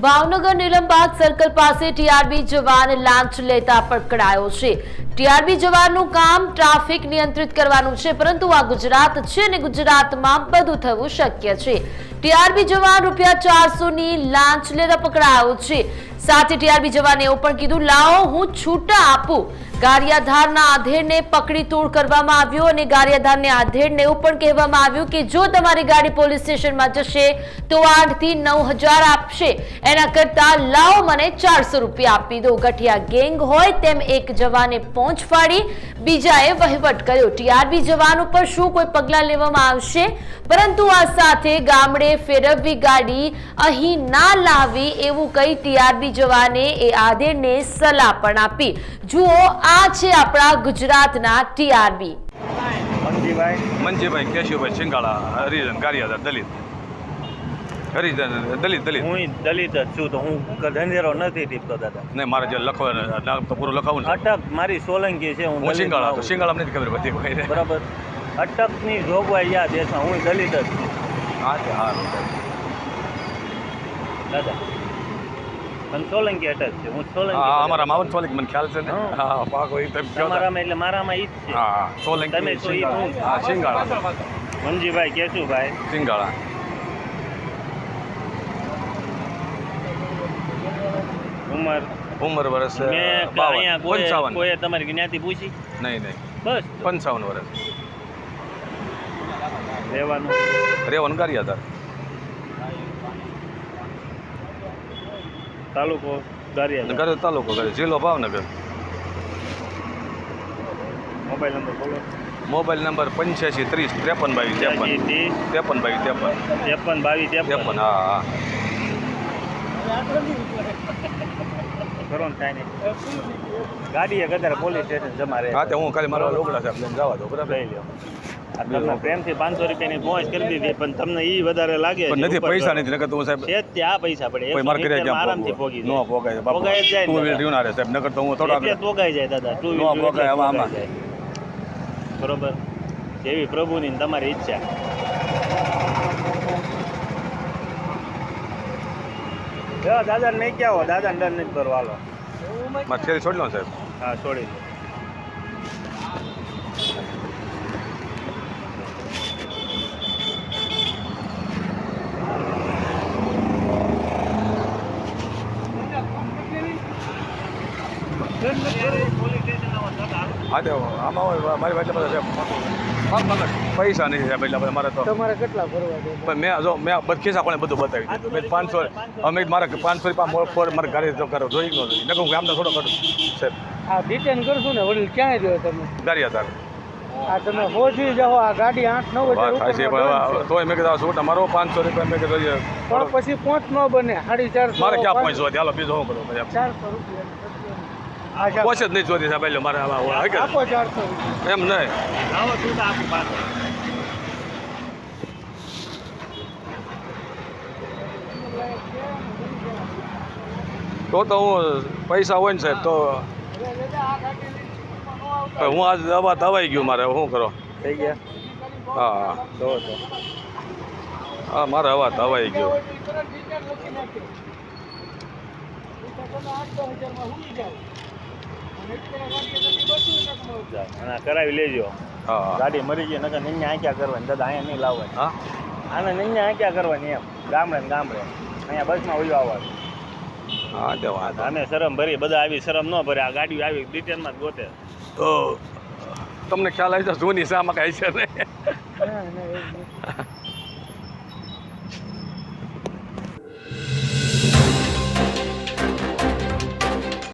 Bhavnagar Nilambag circle પાસે TRB જવાન લાંચ લેતા પકડાયો છે। ટીઆરબી જવાનનું કામ ટ્રાફિક નિયંત્રિત કરવાનું છે, પરંતુ આ ગુજરાત છે અને ગુજરાતમાં બધું થવું શક્ય છે। ટીઆરબી જવાન ₹400 ની લાંચ લેતા પકડાયો છે। સાથે ટીઆરબી જવાને એવું પણ કીધું, લાવો હું છૂટા આપું। ગારિયાધારના આધેડને પકડી તોડ કરવામાં આવ્યો અને ગારિયાધારને આધેડને એવું પણ કહેવામાં આવ્યું કે જો તમારી ગાડી પોલીસ સ્ટેશનમાં જશે તો 8 થી 9 હજાર આપશે, એના કરતા લાવો મને ₹400 આપી દો। ગઠિયા ગેંગ હોય તેમ એક જવાને પહોંચ ફાડી બીજાએ વહીવટ કર્યો। ટીઆરબી જવાન ઉપર શું કોઈ પગલાં લેવામાં આવશે? પરંતુ આ સાથે ગામડે ફેરવવી ગાડી અહીં ના લાવવી એવું કહી ટીઆરબી જવાને એ આધેડને સલાહ પણ આપી। જુઓ, આ છે આપણા ગુજરાતના ટીઆરબી। મંજીભાઈ કેશુભાઈ સિંગાળા, હરિજન ગારિયાધાર, દલિત હું દલિત જ છું, તો હું ધંધેરો નથી ટીપતો દાદા। નહીં, મારે જે લખવાનું તો પૂરું લખાવું ને। અટક મારી સોલંકી છે, હું સિંગાળા, તો સિંગાળા નથી ખબર બધી કોઈ બરાબર। અટકની જોગવાઈ યાદ દેશમાં હું દલિત જ છું સારું દાદા। અને સોલંકી અટક છે, હું સોલંકી। અમારા માવન સોલંકી મને ખ્યાલ છે ને। હા, પાકો એ તમે તમારામાં એટલે મારામાં ઈ જ છે। હા, સોલંકી તમે છો ઈ હું? હા, સિંગાળા, મંજીભાઈ કેશુભાઈ સિંગાળા। ઉંમર વર્ષ મેં અહીંયા 55। કોઈ તમારી જ્ઞાતિ પૂછી? નહીં, બસ 55 વર્ષ। રહેવાનું ગારિયાધાર, તાલુકો ગારિયાધાર, તાલુકો જિલ્લો ભાવનગર। મોબાઈલ નંબર બોલો। મોબાઈલ નંબર 85 30 53 52 હા। કરો ને કાંઈ નહીં, ગાડી એક અત્યારે પોલીસ સ્ટેશન જમા રહે। હા, તે હું ખાલી મારા લોકડા સાહેબ લઈને જવા દો, બરાબર? લઈ લો। તમને પ્રેમથી ₹500 ની પહોંચ કરી દીધી, પણ તમને ઈ વધારે લાગે પણ નથી, પૈસા નથી, નકર તો હું સાહેબ છે ત્યાં પૈસા પડે કોઈ માર કરે ક્યાં આરામથી ભોગી નો ભોગાય બાપુ, ભોગાય જ જાય ટુ વ્હીલ રહ્યું ના રે સાહેબ, નકર તો હું થોડા એટલે ભોગાઈ જાય દાદા, ટુ નો ભોગાય આમાં બરોબર। જેવી પ્રભુની ને તમારી ઈચ્છા। દાદા નહીં ક્યાં હો, દાદા ડર નથી ભરવા, હાલો મારે છેલ્લી છોડી લો સાહેબ। હા, છોડી દો। હા, તે આમાં હોય મારી પાસે બધા સાહેબ પૈસા નથી સાહેબ, એટલે મારે તો તમારે કેટલા ભરવા દે? પણ મેં બધ ખિસ્સા કોને બધું બતાવી દીધું। મેં 500 અમે મારે ₹500 મારે ઘરે તો કરો જોઈ જ નથી, નકર હું આમને થોડો કરું સાહેબ। આ ડિટેન કરશું ને વડીલ, ક્યાંય રહ્યો તમે? ગારિયાધાર। આ તમે પહોંચી જાઓ, આ ગાડી 8-9 વાત થાય છે, પણ તોય મેં કીધું છૂટ અમારો ₹500 મેં કીધું પણ પછી પહોંચ ન બને, 450 મારે ક્યાં પહોંચવા હાલો બીજો શું કરું પછી ₹400 પહોંચે જ નહીં જોતી સાહેબ, એટલે મારે આપો ₹400 એમ નહીં। આવો છૂટ આપી પાછો। તો હું પૈસા હોય ને સાહેબ તો હું આજ દવાઈ ગયું, મારે શું કરો? થઈ ગયા? હા, તો હા, મારે હવા દવાઈ ગયો। અને કરાવી લેજો। હા, ગાડી મરી ગઈ, નકર નિન્યા આંક્યા કરવાની દાદા, અહીંયા નહીં લાવવાની। હા, આને નિન્યા આંક્યા કરવાની એમ, ગામડે ને ગામડે, અહીંયા બસમાં ઉયો આવવાનું। હા, તે વાત અમે શરમ ભરી, બધા આવી શરમ ન ભરે, આ ગાડી આવી ડિટેલમાં જ ગોતે। તો તમને ખ્યાલ આવી તો જૂની શામાં કાંઈ છે ને?